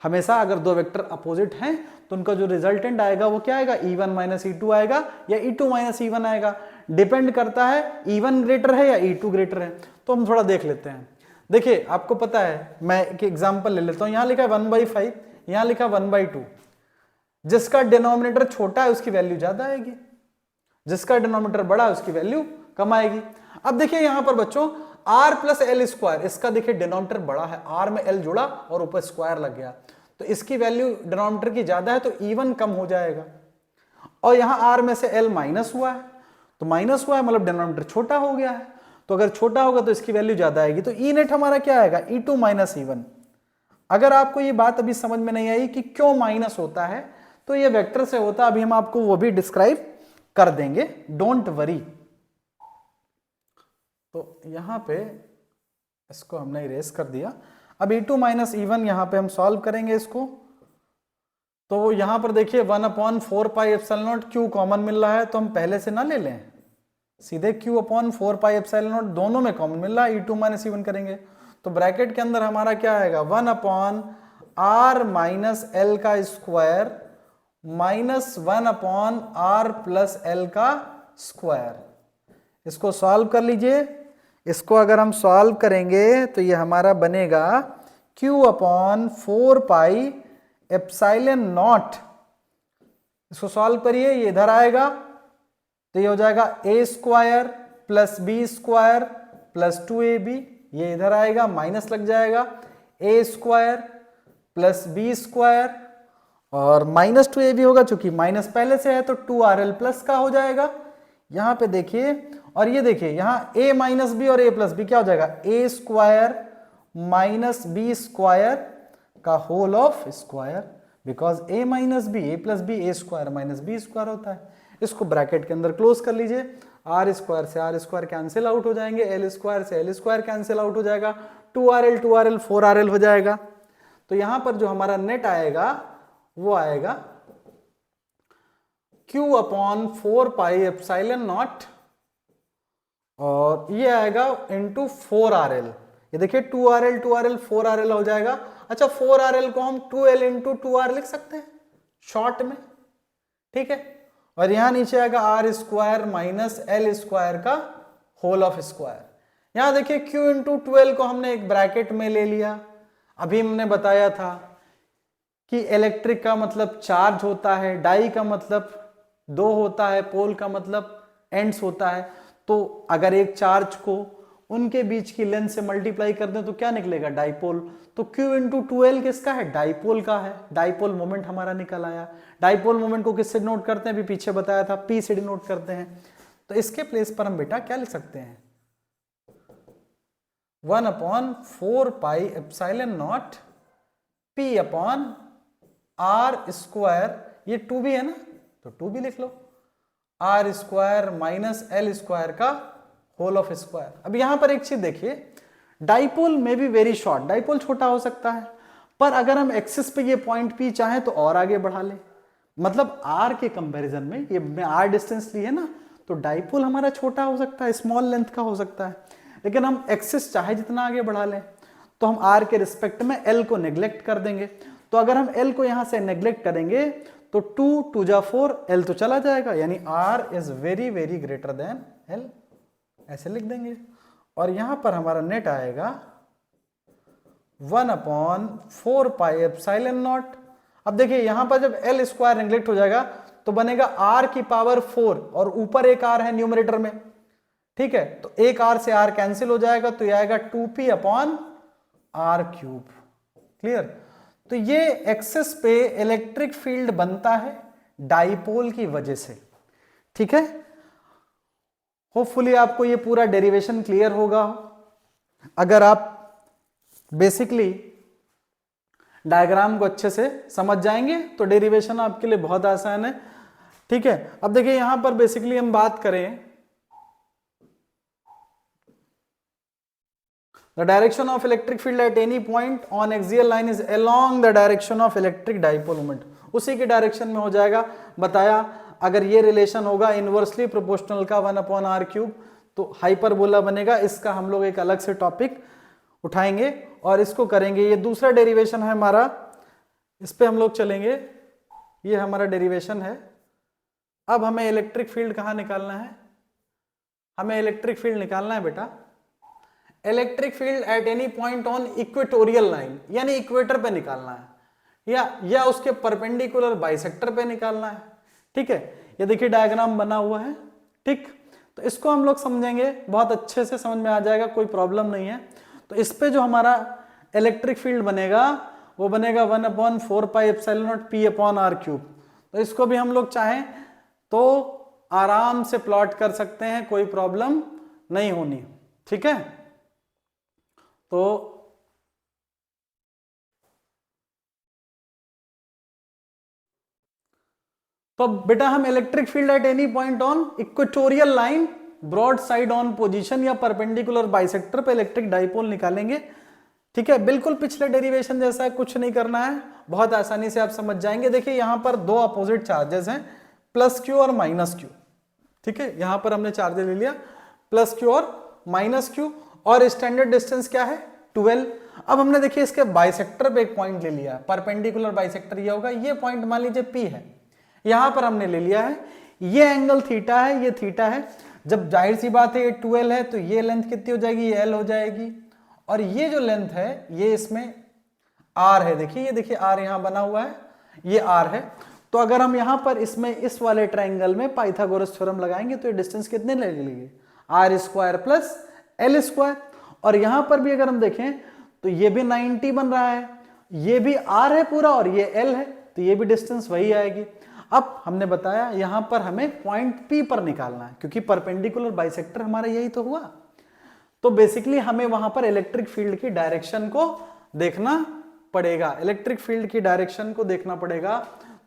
हमेशा अगर दो वेक्टर अपोजिट हैं तो उनका जो रिजल्टेंट आएगा वो क्या आएगा? E1 माइनस E2 आएगा या E2 माइनस E1 आएगा। डिपेंड करता है E1 ग्रेटर है या E2 ग्रेटर है। तो हम थोड़ा देख लेते हैं। देखिए आपको पता है, मैं एक एग्जांपल ले लेता हूं। यहां लिखा है 1/5, यहां लिखा 1/2। जिसका डिनोमिनेटर छोटा है उसकी वैल्यू ज्यादा आएगी, जिसका डिनोमिनेटर बड़ा है उसकी वैल्यू कम आएगी। अब देखिए यहां पर बच्चों R प्लस एल स्क्वायर, इसका देखिए डिनोमिनेटर बड़ा है, R में L जुड़ा और ऊपर स्क्वायर लग गया, तो इसकी वैल्यू डिनोमिनेटर की ज्यादा है तो E1 कम हो जाएगा। और यहां R में से L माइनस हुआ है, तो माइनस हुआ है मतलब डिनोमिनेटर छोटा हो गया है, तो अगर छोटा होगा तो इसकी वैल्यू ज्यादा आएगी, तो E नेट हमारा क्या आएगा? E2 minus E1। अगर आपको ये बात अभी समझ में नहीं आई कि क्यों माइनस होता है, तो ये वेक्टर से होता है, अभी हम आपको वो भी डिस्क्राइब कर देंगे, डोंट वरी। तो यहां पे इसको हमने इरेज कर दिया। अब E2 माइनस E1 यहां पे हम सॉल्व करेंगे इसको, तो यहां पर देखिए 1/4 pi epsilon not, Q common मिल रहा है तो हम पहले से ना ले लें, सीधे Q/4 पाई एप्सिलॉन नॉट दोनों में कॉमन मिल रहा है, E2 माइनस E1 करेंगे तो ब्रैकेट के अंदर हमारा क्या आएगा? 1/r माइनस एल का square minus 1/r plus L का स्क्वायर। इसको सॉल्व कर लीजिए। इसको अगर हम सॉल्व करेंगे तो ये हमारा बनेगा Q/4 पाई एप्सिलॉन नॉट। इसको सॉल्व करिए, ये इधर आएगा तो ये हो जाएगा a square plus B square plus 2ab, ये इधर आएगा माइनस लग जाएगा, a square plus B square और माइनस 2ab होगा, चूंकि माइनस पहले से है तो 2rl प्लस का हो जाएगा। यहां पे देखिए, और ये देखिए यहां a माइनस बी और a प्लस बी क्या हो जाएगा? a square minus B square का whole of square, because a minus B, a plus B, a square minus B square होता है। इसको ब्रैकेट के अंदर क्लोज कर लीजिए, आर स्क्वायर से आर स्क्वायर कैंसिल आउट हो जाएंगे, एल स्क्वायर से एल स्क्वायर कैंसिल आउट हो जाएगा, 2rl 4rl हो जाएगा। तो यहां पर जो हमारा नेट आएगा वो आएगा Q/4 पाई एप्सिलॉन नॉट, और ये आएगा इंटू 4rl। ये देखिए 2rl 4rl हो जाएगा। अच्छा 4rl को हम 2l इंटू 2r लिख सकते हैं शॉर्ट में, ठीक है। और यहां नीचे आएगा R square minus L square का होल ऑफ स्क्वायर। यहां देखिए Q इंटू 2l को हमने एक ब्रैकेट में ले लिया। अभी हमने बताया था कि इलेक्ट्रिक का मतलब चार्ज होता है, डाई का मतलब दो होता है, पोल का मतलब एंड्स होता है। तो अगर एक चार्ज को उनके बीच की लेंथ से मल्टीप्लाई कर दें तो क्या निकलेगा? डाइपोल। तो Q इंटू 2l किसका है? डाइपोल का है। डाइपोल मोमेंट हमारा निकल आया। डाइपोल मोमेंट को किससे डिनोट करते हैं? अभी पीछे बताया था, P से डिनोट करते हैं। तो इसके प्लेस पर हम बेटा क्या लिख सकते हैं? 1/4 pi epsilon not P upon R square, ये 2b है ना, तो 2b लिख लो, R square minus L square का होल ऑफ स्क्वायर। अब यहां पर एक चीज देखिए, डाइपोल में भी वेरी शॉर्ट, डाइपोल छोटा हो सकता है, पर अगर हम एक्सिस पे ये पॉइंट P चाहें तो और आगे बढ़ा ले, मतलब R के कंपैरिजन में, ये मैं R डिस्टेंस ली है ना, तो डाइपोल हमारा छोटा हो सकता है, स्मॉल लेंथ का हो सकता है। लेकिन हम एक्सिस चाहे जितना आगे बढ़ा लें तो हम R के रिस्पेक्ट में L को नेग्लेक्ट कर देंगे। तो अगर हम L को यहां से नेग्लेक्ट करेंगे तो 2 2 जा 4, L तो चला जाएगा, यानी R is very very greater than L, ऐसे लिख देंगे। और यहां पर हमारा नेट आएगा 1/4 पाई एप्सिलॉन नॉट। अब देखिए यहां पर जब L स्क्वायर नेग्लेक्ट हो जाएगा तो बनेगा R की पावर 4 और ऊपर एक R है न्यूमरेटर में, ठीक है, तो एक R से R कैंसिल हो जाएगा तो ये आएगा 2p/r क्यूब। क्लियर? तो ये एक्सेस पे इलेक्ट्रिक फील्ड बनता है डाइपोल की वजह से, ठीक है। होपफुली आपको ये पूरा डेरिवेशन क्लियर होगा। अगर आप बेसिकली डायग्राम को अच्छे से समझ जाएंगे तो डेरिवेशन आपके लिए बहुत आसान है, ठीक है। अब देखिए यहां पर बेसिकली हम बात करें, the direction of electric field at any point on axial line is along the direction of electric dipole moment, उसी के डायरेक्शन में हो जाएगा। बताया अगर ये रिलेशन होगा इनवर्सली प्रोपोर्शनल का 1/r क्यूब तो हाइपरबोला बनेगा। इसका हम लोग एक अलग से टॉपिक उठाएंगे और इसको करेंगे। ये दूसरा डेरिवेशन है हमारा, इस पे हम लोग चलेंगे। ये हमारा डेरिवेशन है। अब हमें इलेक्ट्रिक फील्ड कहाँ निकालना है? हमें इलेक्ट्रिक फील्ड निकालना है बेटा electric field at any point on equatorial line, यानी इक्वेटर पे निकालना है या उसके परपेंडिकुलर बाइसेक्टर पे निकालना है, ठीक है। ये देखिए डायग्राम बना हुआ है, ठीक। तो इसको हम लोग समझेंगे, बहुत अच्छे से समझ में आ जाएगा, कोई प्रॉब्लम नहीं है। तो इस पे जो हमारा इलेक्ट्रिक फील्ड बनेगा वो बनेगा 1/4 pi epsilon not p/r cube. तो इसको भी हम लोग चाहें तो आराम से प्लॉट कर सकते हैं, कोई प्रॉब्लम नहीं होनी, ठीक है। तो बेटा हम electric field at any point on equatorial line broad side on position या परपेंडिकुलर बाइसेक्टर पे इलेक्ट्रिक डाइपोल निकालेंगे, ठीक है। बिल्कुल पिछले डेरिवेशन जैसा कुछ नहीं करना है, बहुत आसानी से आप समझ जाएंगे। देखिए यहां पर दो अपोजिट चार्जेस हैं, +q और -q, ठीक है। यहां पर हमने चार्जेस ले लिया +q और -q और स्टैंडर्ड डिस्टेंस क्या है 12। अब हमने देखिए इसके बाइसेक्टर पे एक पॉइंट ले लिया, परपेंडिकुलर बाइसेक्टर ये होगा, ये पॉइंट मान लीजिए P है, यहां पर हमने ले लिया है। ये एंगल थीटा है, ये थीटा है। जब जाहिर सी बात है ये 12 है तो ये लेंथ कितनी हो जाएगी, ये L हो जाएगी। और ये जो लेंथ है ये इसमें R है, देखिए ये देखिए R यहां बना हुआ है, ये R है। तो अगर हम यहां पर इसमें इस वाले ट्रायंगल में पाइथागोरस थ्योरम लगाएंगे तो ये डिस्टेंस कितने लगेगी, r² + L²। और यहां पर भी अगर हम देखें तो ये भी 90 बन रहा है, ये भी R है पूरा और ये L है, तो ये भी डिस्टेंस वही आएगी। अब हमने बताया यहां पर हमें पॉइंट P पर निकालना है, क्योंकि परपेंडिकुलर बाइसेक्टर हमारा यही तो हुआ। तो बेसिकली हमें वहां पर इलेक्ट्रिक फील्ड की डायरेक्शन को देखना पड़ेगा, इलेक्ट्रिक फील्ड की डायरेक्शन को देखना पड़ेगा।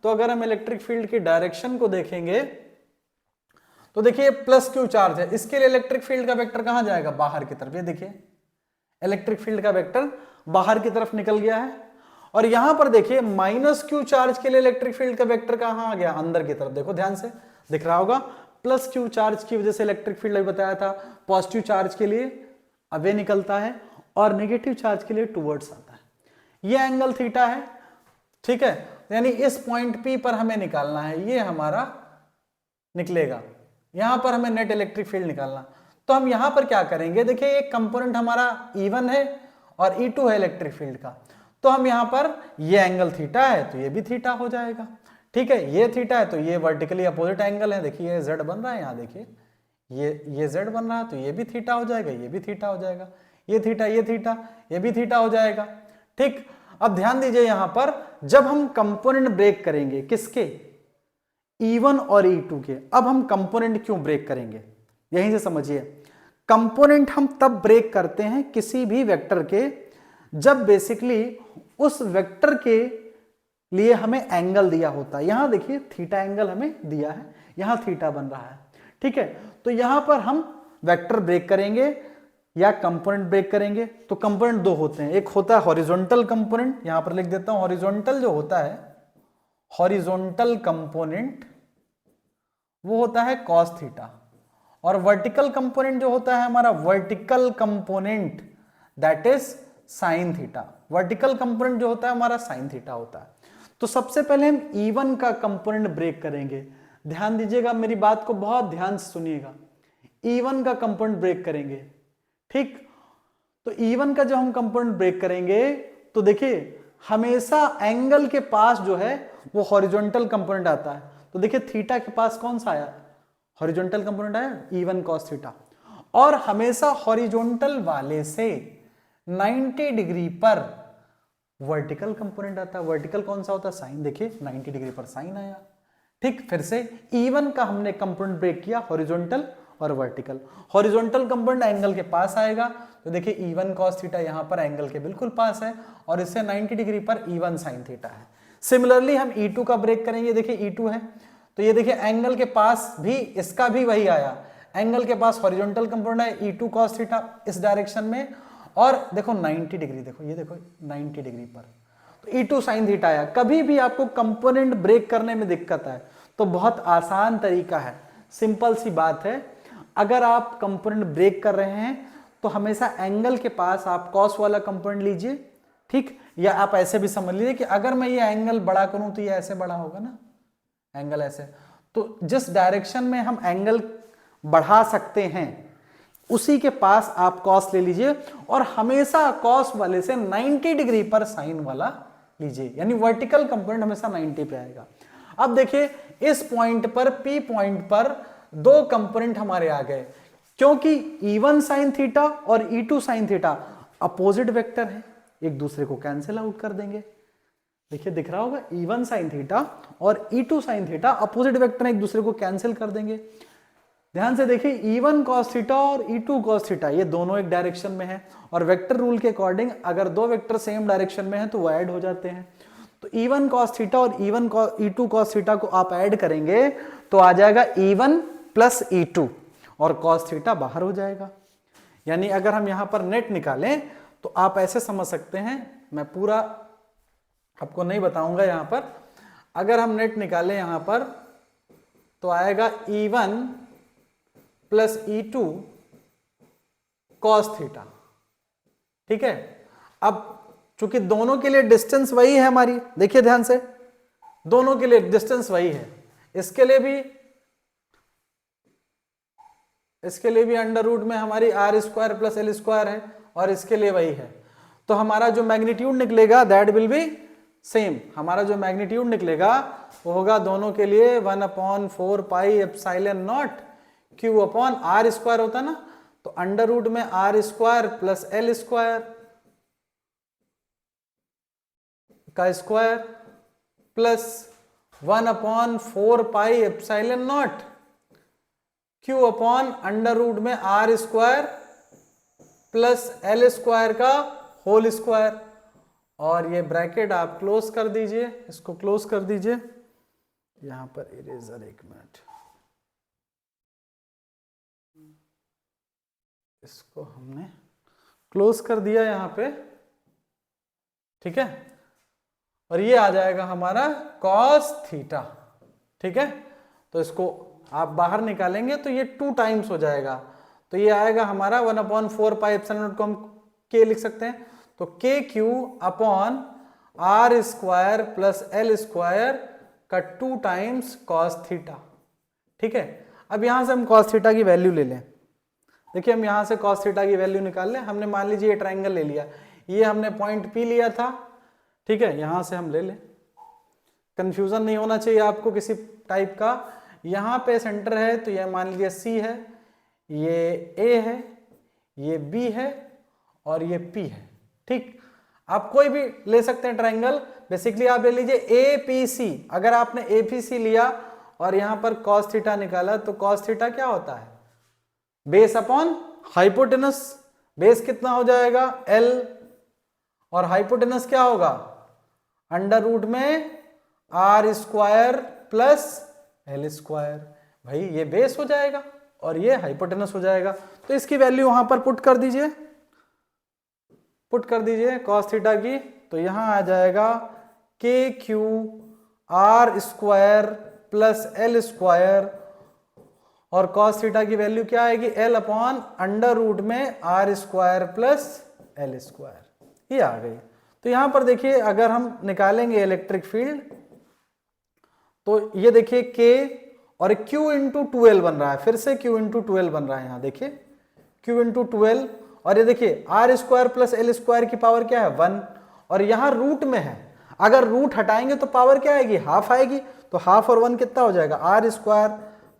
तो अगर हम इलेक्ट्रिक फील्ड की डायरेक्शन को देखेंगे तो देखिए +q चार्ज है, इसके लिए इलेक्ट्रिक फील्ड का वेक्टर कहां जाएगा, बाहर की तरफ। ये देखिए इलेक्ट्रिक फील्ड का वेक्टर बाहर की तरफ निकल गया है। और यहां पर देखिए -q चार्ज के लिए इलेक्ट्रिक फील्ड का वेक्टर कहां आ गया, अंदर की तरफ। देखो ध्यान से दिख रहा होगा, +q चार्ज की वजह से इलेक्ट्रिक फील्ड अभी बताया था, पॉजिटिव चार्ज के लिए अवे निकलता है और नेगेटिव चार्ज के लिए टुवर्ड्स आता है। ये एंगल थीटा है, ठीक है। यानी इस पॉइंट P पर हमें निकालना है, ये हमारा निकलेगा। यहां पर हमें नेट इलेक्ट्रिक फील्ड निकालना। तो हम यहां पर क्या करेंगे, देखिए एक कंपोनेंट हमारा E1 है और E2 है इलेक्ट्रिक फील्ड का। तो हम यहां पर ये एंगल थीटा है तो ये भी थीटा हो जाएगा, ठीक है। ये थीटा है तो ये वर्टिकली अपोजिट एंगल है, देखिए ये Z बन रहा है, यहां देखिए ये Z बन रहा है तो ये भी थीटा हो जाएगा, ये भी थीटा हो जाएगा, ये थीटा ये भी थीटा हो जाएगा, ठीक। अब ध्यान दीजिए यहां पर जब हम कंपोनेंट ब्रेक करेंगे किसके, E1 और E2 के। अब हम कंपोनेंट क्यों ब्रेक करेंगे, यहीं से समझिए। कंपोनेंट हम तब ब्रेक करते हैं किसी भी वेक्टर के जब बेसिकली उस वेक्टर के लिए हमें एंगल दिया होता है। यहां देखिए थीटा एंगल हमें दिया है, यहां थीटा बन रहा है, ठीक है। तो यहां पर हम वेक्टर ब्रेक करेंगे या कंपोनेंट ब्रेक करेंगे। तो कंपोनेंट दो होते हैं, एक होता है हॉरिजॉन्टल कंपोनेंट, यहां पर लिख देता हूं हॉरिजॉन्टल जो होता है, हॉरिजॉन्टल कंपोनेंट वो होता है cos थीटा, और वर्टिकल कंपोनेंट जो होता है हमारा vertical component that is sine theta. Vertical component जो होता है हमारा साइन थीटा होता है। तो सबसे पहले हम E1 का कंपोनेंट ब्रेक करेंगे। ध्यान दीजिएगा, मेरी बात को बहुत ध्यान से सुनिएगा। E1 का कंपोनेंट ब्रेक करेंगे, ठीक। तो E1 का जब हम कंपोनेंट ब्रेक करेंगे तो देखिए हमेशा एंगल के पास जो है वो हॉरिजॉन्टल कंपोनेंट आता है। तो देखिए थीटा के पास कौन सा आया, हॉरिजॉन्टल कंपोनेंट आया, E1 cos थीटा। और हमेशा हॉरिजॉन्टल वाले से 90 डिग्री पर वर्टिकल कंपोनेंट आता है। वर्टिकल कौन सा होता है, साइन। देखिए 90 डिग्री पर साइन आया, ठीक। फिर से E1 का हमने कंपोनेंट ब्रेक किया, हॉरिजॉन्टल और वर्टिकल। हॉरिजॉन्टल कंपोनेंट एंगल के पास आएगा, तो देखिए E1 cos थीटा यहां पर एंगल के बिल्कुल पास है और इससे 90 डिग्री पर E1 sin थीटा है। सिमिलरली हम E2 का ब्रेक करेंगे, देखिए E2 है, तो ये देखिए एंगल के पास भी इसका भी वही आया, एंगल के पास हॉरिजॉन्टल कंपोनेंट है E2 cos थीटा इस डायरेक्शन में, और देखो 90 डिग्री, देखो ये देखो 90 डिग्री पर, तो E2 sin थीटा आया। कभी भी आपको कंपोनेंट ब्रेक करने में दिक्कत है तो बहुत आसान तरीका है, सिंपल सी बात है। अगर आप कंपोनेंट ब्रेक कर रहे हैं तो हमेशा एंगल के पास आप कॉस वाला कंपोनेंट लीजिए, ठीक। या आप ऐसे भी समझ लीजिए कि अगर मैं ये एंगल बड़ा करूं तो ये ऐसे बड़ा होगा ना, एंगल ऐसे, तो जिस डायरेक्शन में हम एंगल बढ़ा सकते हैं उसी के पास आप कॉस ले लीजिए, और हमेशा कॉस वाले से 90 डिग्री पर साइन वाला लीजिए, यानी वर्टिकल कंपोनेंट हमेशा 90 पे आएगा। अब देखिए इस पॉइंट पर, P पॉइंट पर दो कंपोनेंट हमारे आ गए, क्योंकि E1 sin थीटा और E2 sin theta opposite vector है, एक दूसरे को कैंसिल आउट कर देंगे। देखिए दिख रहा होगा E1 sin थीटा और E2 sin theta opposite vector एक दूसरे को कैंसिल कर देंगे। ध्यान से देखिए E1 cos थीटा और E2 cos थीटा ये दोनों एक डायरेक्शन में है, और वेक्टर रूल के अकॉर्डिंग अगर दो वेक्टर सेम डायरेक्शन में है तो वो ऐड हो जाते हैं। तो E1 cos थीटा और E2 cos थीटा को आप ऐड करेंगे तो आ जाएगा E1 प्लस E2 और cos थीटा बाहर हो जाएगा। यानी अगर हम यहां पर नेट निकालें तो आप ऐसे समझ सकते हैं, मैं पूरा आपको नहीं बताऊंगा यहां पर, अगर हम नेट निकालें यहां पर तो आएगा E1 plus E2 cos theta, ठीक है। अब चूंकि दोनों के लिए डिस्टेंस वही है हमारी, देखिए ध्यान से, दोनों के लिए डिस्टेंस वही है, इसके लिए भी अंडर रूट में हमारी R square plus L square है, और इसके लिए वही है। तो हमारा जो मैग्नीट्यूड निकलेगा दैट विल बी सेम, हमारा जो मैग्नीट्यूड निकलेगा वो होगा दोनों के लिए 1/4 pi epsilon not Q upon R square होता ना, तो अंडर रूट में R square plus L square का square plus 1/4 pi epsilon not Q upon under root में R square plus L square का होल स्क्वायर, और ये ब्रैकेट आप क्लोज कर दीजिए, इसको क्लोज कर दीजिए। यहां पर इरेजर, एक मिनट, इसको हमने क्लोज कर दिया यहां पे, ठीक है। और ये आ जाएगा हमारा cos थीटा, ठीक है। तो इसको आप बाहर निकालेंगे तो ये 2 टाइम्स हो जाएगा, तो ये आएगा हमारा 1/4 पाई एप्सिलॉन नॉट को हम k लिख सकते हैं, तो K Q upon R square plus L square का 2 टाइम्स cos थीटा, ठीक है। अब यहां से हम cos थीटा की वैल्यू ले लें, देखिए हम यहां से cos थीटा की वैल्यू निकाल लें। हमने मान लीजिए ये ट्राइंगल ले लिया, ये हमने पॉइंट P लिया था, ठीक है, यहां से हम ले लें, कंफ्यूजन नहीं होना चाहिए आपको किसी टाइप का। यहां पे सेंटर है तो ये मान लीजिए C है, ये A है, ये B है और ये P है, ठीक। आप कोई भी ले सकते हैं ट्राइंगल, बेसिकली आप ले लीजिए APC। अगर आपने APC लिया और यहां पर cos थीटा निकाला तो cos थीटा क्या होता है, बेस अपॉन हाइपोटेनस। बेस कितना हो जाएगा L, और हाइपोटेनस क्या होगा अंडर रूट में R square plus L square. भाई ये बेस हो जाएगा और ये हाइपोटेनस हो जाएगा, तो इसकी वैल्यू वहां पर पुट कर दीजिए cos थीटा की, तो यहां आ जाएगा K Q R square plus L square, और cos थीटा की वैल्यू क्या आएगी L अपॉन अंडर रूट में R square plus L square, ये आ गई। तो यहां पर देखिए अगर हम निकालेंगे इलेक्ट्रिक फील्ड तो ये देखिए K और Q इंटू 12 बन रहा है, फिर से Q इंटू 12 बन रहा है, यहां देखिए Q इंटू 12, और ये देखिए R square plus L square की पावर क्या है 1, और यहां रूट में है, अगर रूट हटाएंगे तो पावर क्या आएगी, हाफ आएगी, तो हाफ और 1 कितना हो जाएगा, R square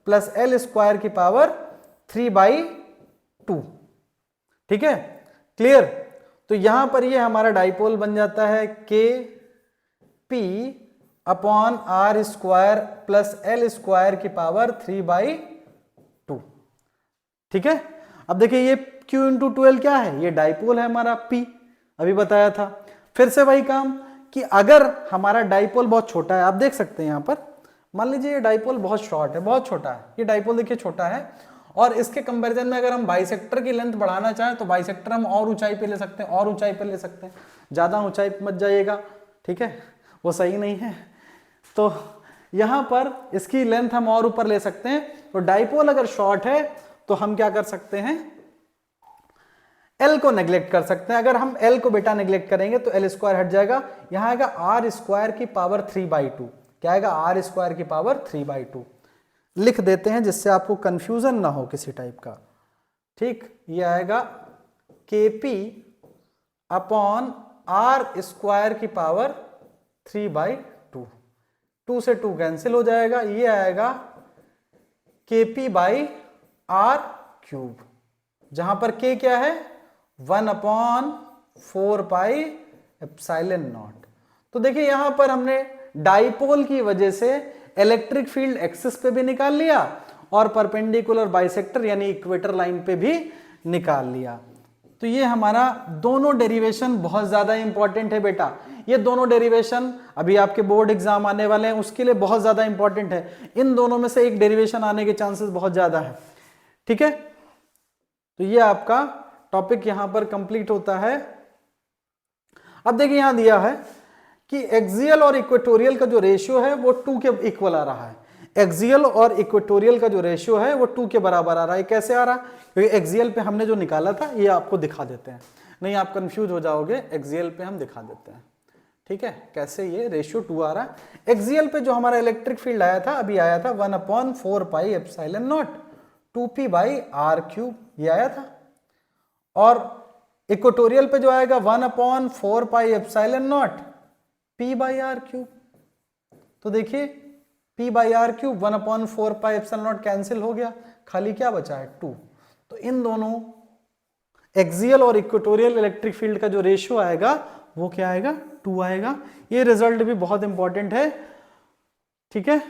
plus L square की पावर 3/2। ठीक है, क्लियर। तो यहां पर ये हमारा डाइपोल बन जाता है K P upon R square plus L square की पावर 3/2। ठीक है, अब देखिए ये Q इंटू 12 क्या है, ये डाइपोल है हमारा P, अभी बताया था। फिर से वही काम कि अगर हमारा डाइपोल बहुत छोटा है, आप देख सकते हैं यहां पर, मान लीजिए ये डाइपोल बहुत शॉर्ट है, बहुत छोटा है, ये डाइपोल देखिए छोटा है, और इसके कंपैरिजन में अगर हम बाइसेक्टर की लेंथ बढ़ाना चाहें तो बाइसेक्टर हम और ऊंचाई पे ले सकते हैं, और ऊंचाई पे ले सकते हैं, ज्यादा ऊंचाई पे मत जाइएगा, ठीक है, वो सही नहीं है। तो यहां पर इसकी लेंथ हम और ऊपर ले सकते हैं। तो डाइपोल अगर शॉर्ट है तो हम क्या कर सकते हैं, L को नेग्लेक्ट कर सकते हैं। अगर हम L को बेटा नेग्लेक्ट करेंगे तो L स्क्वायर हट जाएगा, यहां आएगा आर स्क्वायर की पावर 3/2। क्या आएगा, आर स्क्वायर की पावर 3/2 लिख देते हैं जिससे आपको कंफ्यूजन ना हो किसी टाइप का। ठीक, ये आएगा KP अपॉन आर स्क्वायर की पावर 3/2, 2 से 2 कैंसिल हो जाएगा, ये आएगा KP बाई आर क्यूब, जहां पर K क्या है 1/4πε0। तो देखिए यहां पर हमने डाइपोल की वजह से इलेक्ट्रिक फील्ड एक्सिस पे भी निकाल लिया और परपेंडिकुलर बाइसेक्टर यानी इक्वेटर लाइन पे भी निकाल लिया। तो ये हमारा दोनों डेरिवेशन बहुत ज्यादा इंपॉर्टेंट है बेटा, ये दोनों डेरिवेशन अभी आपके बोर्ड एग्जाम आने वाले हैं उसके लिए बहुत ज्यादा इंपॉर्टेंट है। इन दोनों में से एक डेरिवेशन आने के चांसेस बहुत ज्यादा है। ठीक है, तो ये आपका टॉपिक यहां पर कंप्लीट होता है। अब देखिए यहां दिया है कि एक्सियल और इक्वेटोरियल का जो रेशियो है वो 2 के इक्वल आ रहा है। एक्सियल और इक्वेटोरियल का जो रेशियो है वो 2 के बराबर आ रहा है। कैसे आ रहा है, क्योंकि एक्सियल पे हमने जो निकाला था ये आपको दिखा देते हैं, नहीं आप कंफ्यूज हो जाओगे, एक्सियल पे हम दिखा देते हैं। ठीक है, कैसे ये रेशियो 2 आ रहा है। एक्सियल पे जो हमारा इलेक्ट्रिक फील्ड आया था, अभी आया था 1/4πε0 2p/r³ ये आया था, और इक्वेटोरियल पे जो आएगा 1/4πε0 p/r³। तो देखिए p/r³ 1/4πε0 कैंसिल हो गया, खाली क्या बचा है 2। तो इन दोनों एक्सियल और इक्वेटोरियल इलेक्ट्रिक फील्ड का जो रेशियो आएगा वो क्या आएगा 2 आएगा। ये रिजल्ट भी बहुत इंपॉर्टेंट है। ठीक है।